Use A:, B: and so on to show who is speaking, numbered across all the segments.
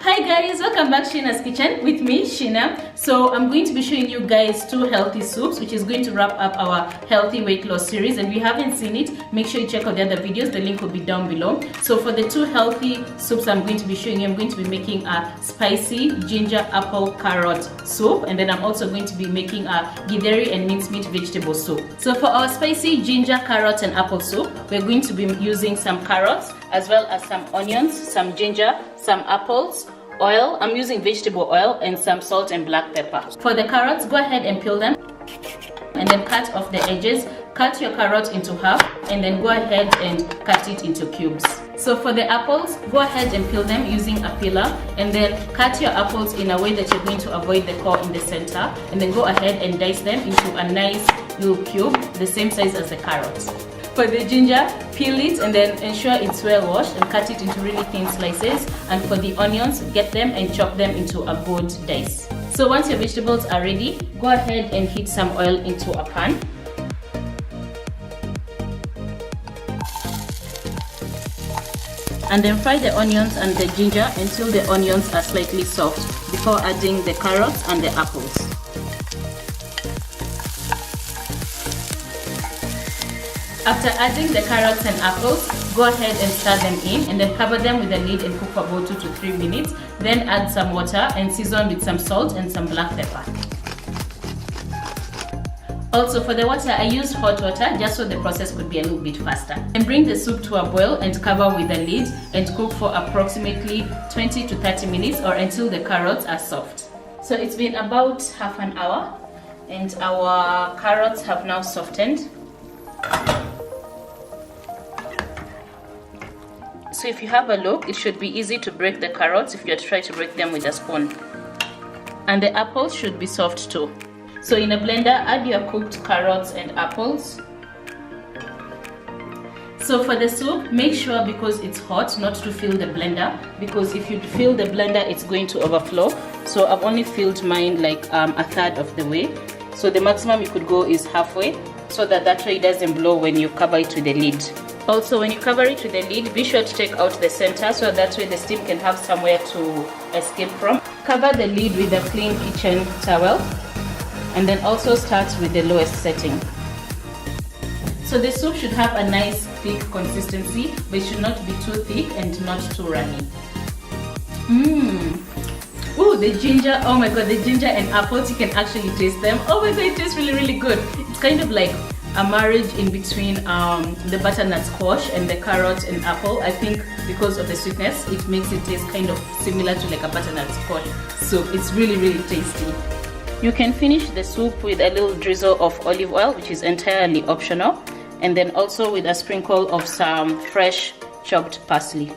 A: Hi guys, welcome back to Sheenas Kitchen with me, Sheena. So I'm going to be showing you guys 2 healthy soups, which is going to wrap up our healthy weight loss series. And if you haven't seen it, make sure you check out the other videos. The link will be down below. So for the 2 healthy soups I'm going to be showing you, I'm going to be making a spicy ginger apple carrot soup, and then I'm also going to be making a GITHERI and mincemeat vegetable soup. So for our spicy ginger carrot and apple soup, we're going to be using some carrots as well as some onions, some ginger, some apples, oil. I'm using vegetable oil, and some salt and black pepper. For the carrots, go ahead and peel them and then cut off the edges. Cut your carrot into half and then go ahead and cut it into cubes. So for the apples, go ahead and peel them using a peeler, and then cut your apples in a way that you're going to avoid the core in the center, and then go ahead and dice them into a nice little cube the same size as the carrots. For the ginger, peel it and then ensure it's well washed and cut it into really thin slices. And for the onions, get them and chop them into a good dice. So once your vegetables are ready, go ahead and heat some oil into a pan. And then fry the onions and the ginger until the onions are slightly soft before adding the carrots and the apples. After adding the carrots and apples, go ahead and stir them in and then cover them with a lid and cook for about 2 to 3 minutes. Then add some water and season with some salt and some black pepper. Also for the water, I used hot water just so the process could be a little bit faster. And bring the soup to a boil and cover with a lid and cook for approximately 20 to 30 minutes or until the carrots are soft. So it's been about half an hour and our carrots have now softened. So if you have a look, it should be easy to break the carrots if you try to break them with a spoon. And the apples should be soft too. So in a blender, add your cooked carrots and apples. So for the soup, make sure because it's hot not to fill the blender, because if you fill the blender it's going to overflow. So I've only filled mine like a third of the way. So the maximum you could go is halfway, so that way it doesn't blow when you cover it with the lid. Also, when you cover it with the lid, be sure to take out the center so that way the steam can have somewhere to escape from. Cover the lid with a clean kitchen towel and then also start with the lowest setting. So the soup should have a nice thick consistency, but it should not be too thick and not too runny. Ooh, the ginger, oh my god, the ginger and apples, you can actually taste them. Oh my god, it tastes really, really good. It's kind of like a marriage in between the butternut squash and the carrot and apple. I think because of the sweetness, it makes it taste kind of similar to like a butternut squash soup. It's really, really tasty. You can finish the soup with a little drizzle of olive oil, which is entirely optional, and then also with a sprinkle of some fresh chopped parsley.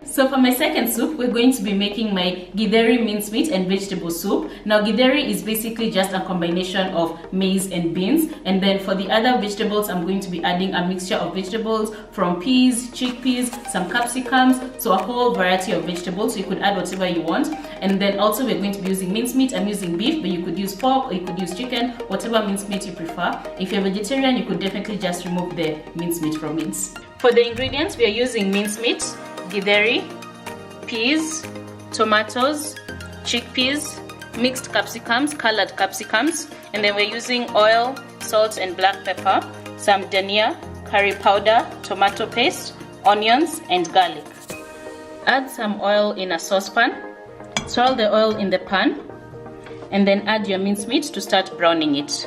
A: So for my second soup, we're going to be making my GITHERI mincemeat and vegetable soup. Now GITHERI is basically just a combination of maize and beans, and then for the other vegetables I'm going to be adding a mixture of vegetables from peas, chickpeas, some capsicums, so a whole variety of vegetables. So you could add whatever you want. And then also we're going to be using mincemeat. I'm using beef, but you could use pork or you could use chicken, whatever mincemeat you prefer. If you're vegetarian, you could definitely just remove the mincemeat from mince. For the ingredients, we are using mincemeat, GITHERI, peas, tomatoes, chickpeas, mixed capsicums, colored capsicums, and then we're using oil, salt and black pepper, some dhania, curry powder, tomato paste, onions and garlic. Add some oil in a saucepan, swirl the oil in the pan, and then add your mincemeat to start browning it.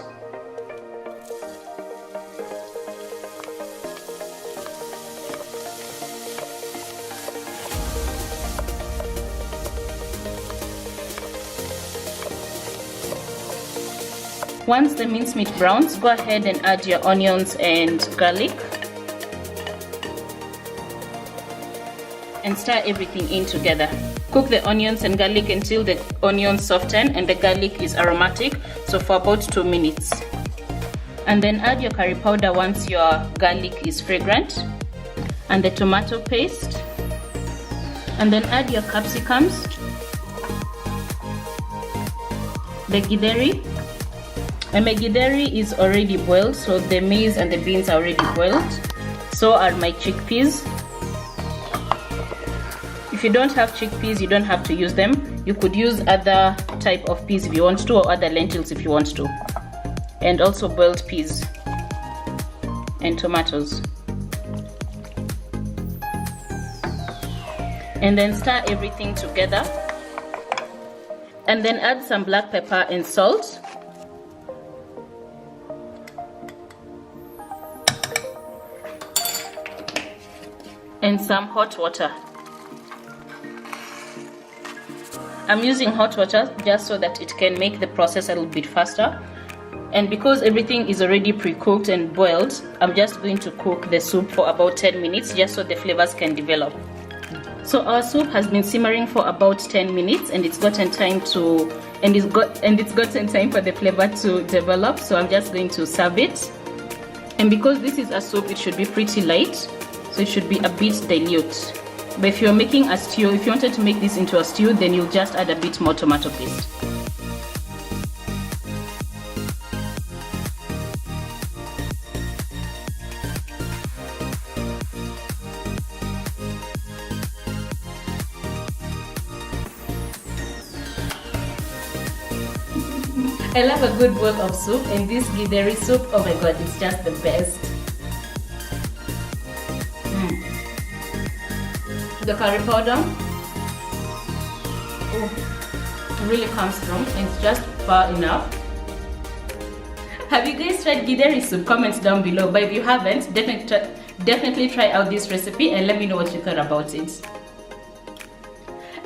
A: Once the mincemeat browns, go ahead and add your onions and garlic and stir everything in together. Cook the onions and garlic until the onions soften and the garlic is aromatic, so for about 2 minutes. And then add your curry powder once your garlic is fragrant, and the tomato paste, and then add your capsicums, the GITHERI, And my githeri is already boiled, so the maize and the beans are already boiled. So are my chickpeas. If you don't have chickpeas, you don't have to use them. You could use other type of peas if you want to, or other lentils if you want to. And also boiled peas and tomatoes. And then stir everything together. And then add some black pepper and salt. And some hot water. I'm using hot water just so that it can make the process a little bit faster. And because everything is already pre-cooked and boiled, I'm just going to cook the soup for about 10 minutes just so the flavors can develop. So our soup has been simmering for about 10 minutes and it's gotten time to it's gotten time for the flavor to develop. So I'm just going to serve it. And because this is a soup, it should be pretty light, so it should be a bit dilute. But if you're making a stew, if you wanted to make this into a stew, then you'll just add a bit more tomato paste. I love a good bowl of soup, and this githeri soup, oh my god, it's just the best. The curry powder, it really comes through, and it's just far enough. Have you guys tried githeri soup? Comments down below. But if you haven't, definitely try out this recipe and let me know what you thought about it.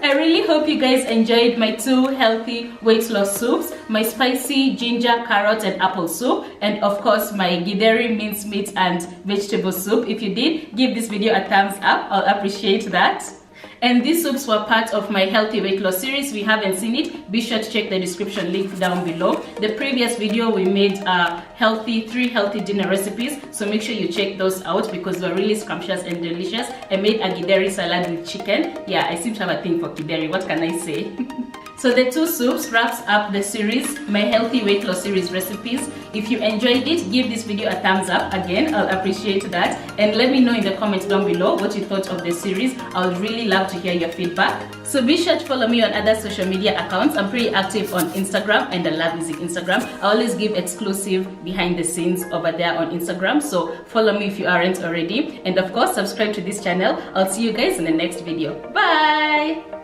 A: I really hope you guys enjoyed my two healthy weight loss soups, my spicy ginger, carrot and apple soup, and of course my githeri mincemeat and vegetable soup. If you did, give this video a thumbs up, I'll appreciate that. And these soups were part of my healthy weight loss series. If you haven't seen it, be sure to check the description link down below. The previous video we made 3 healthy dinner recipes, so make sure you check those out because they're really scrumptious and delicious. I made a githeri salad with chicken. Yeah, I seem to have a thing for githeri, what can I say? So the two soups wraps up the series, my healthy weight loss series recipes. If you enjoyed it, give this video a thumbs up. Again, I'll appreciate that. And let me know in the comments down below what you thought of the series. I would really love to hear your feedback. So be sure to follow me on other social media accounts. I'm pretty active on Instagram and I love using Instagram. I always give exclusive behind the scenes over there on Instagram. So follow me if you aren't already. And of course, subscribe to this channel. I'll see you guys in the next video. Bye!